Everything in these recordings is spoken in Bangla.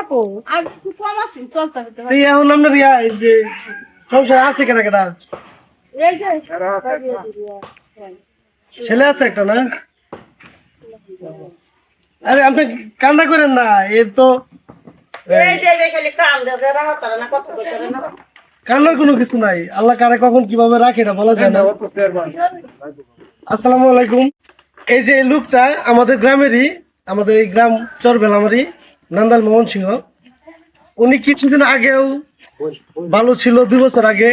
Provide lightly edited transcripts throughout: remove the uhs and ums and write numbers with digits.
থাকো আগে একটু কম আছে চলতে হতে এই এখন আপনার এই যে সংসার আছে কেনা কেনা এই যে ছেলে আছে একটা না? আরে আপনি কান্না করেন না, এর তো এই যে খালি কাম দেবে রাহত না কথা কইতে না কান্নার কোনো কিছু নাই। আল্লাহ কারে কখন কিভাবে রাখে এটা বলা যায় না। আসসালামু আলাইকুম। এই যে এই লোকটা আমাদের গ্রামেরই, আমাদের এই গ্রাম চরবেলামারি নান্দাল মোহন সিংহ। উনি কিছুদিন আগেও ভালো ছিল, 2 বছর আগে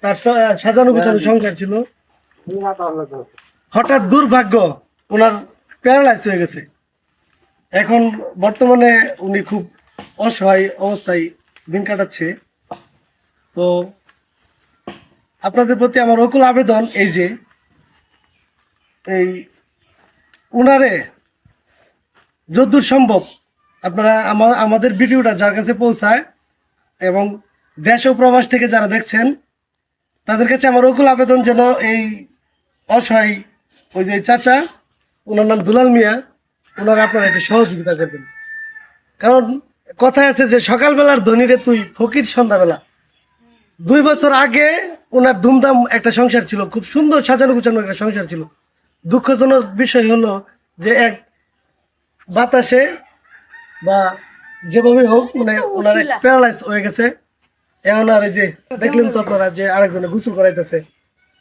তার সাজানো গুছানো সংসার ছিল। হঠাৎ দুর্ভাগ্য ওনার প্যারালাইজ হয়ে গেছে। এখন বর্তমানে উনি খুব অসহায় অবস্থায় দিন কাটাচ্ছে। তো আপনাদের প্রতি আমার অকুল আবেদন এই যে এই উনারে যতদূর সম্ভব আপনারা আমাদের ভিডিওটা যার কাছে পৌঁছায় এবং দেশ ও প্রবাস থেকে যারা দেখছেন তাদের কাছে আমার অকুল আবেদন যেন এই অসহায় ওই যে চাচা, ওনার নাম দুলাল মিয়া, ওনারা আপনারা একটু সহযোগিতা করবেন। কারণ কথায় আছে যে সকালবেলার ধনীরে তুই ফকির সন্ধ্যাবেলা। 2 বছর আগে ওনার ধুমধাম একটা সংসার ছিল, খুব সুন্দর সাজানো গুছানো একটা সংসার ছিল। দুঃখজনক বিষয় হলো যে এক বাতাসে বা যেভাবে হোক মানে ওনার প্যারালাইজ হয়ে গেছে। এখন আর এই যে দেখলেন তো আপনারা যে আরেকজনে গোসল করাইতেছে,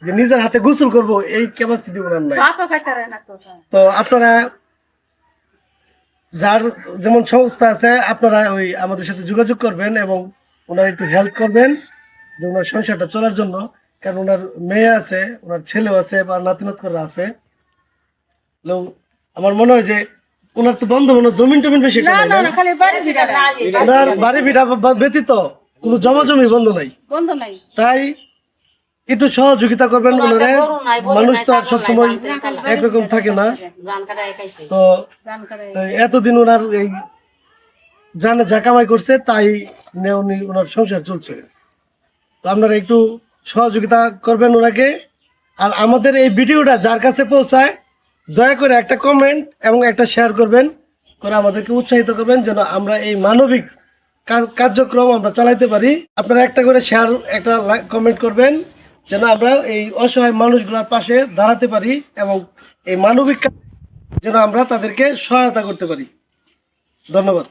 যে নিজের হাতে গোসল করব এই ক্যাপাসিটি ওনার নাই। তো আপনারা যার যেমন সংস্থা আছে আপনারা ওই আমাদের সাথে যোগাযোগ করবেন এবং ওনার একটু হেল্প করবেন যে ওনার সংসারটা চলার জন্য। কারণ ওনার মেয়ে আছে, ওনার ছেলেও আছে বা নাতিনাতকরা আছে। আমার মনে হয় যে ওনার তো বন্ধ মনে জমিন টমিন বেশি না না না খালি বাড়ি ভিটা ওনার বাড়ি ভিটা ব্যতীত কোনো জমি বন্ধ নাই। তাই একটু সহযোগিতা করবেন ওনারে। মানুষ তো আর সবসময় একরকম থাকে না। তো এতদিন ওনার এই জানে যা কামাই করছে তাই উনি ওনার সংসার চলছে। তো আপনারা একটু সহযোগিতা করবেন ওনাকে। আর আমাদের এই ভিডিওটা যার কাছে পৌঁছায় দয়া করে একটা কমেন্ট এবং একটা শেয়ার করবেন, করে আমাদেরকে উৎসাহিত করবেন যেন আমরা এই মানবিক কার্যক্রম আমরা চালাইতে পারি। আপনারা একটা করে শেয়ার, একটা কমেন্ট করবেন যেন আমরা এই অসহায় মানুষগুলোর পাশে দাঁড়াতে পারি এবং এই মানবিক যেন আমরা তাদেরকে সহায়তা করতে পারি। ধন্যবাদ।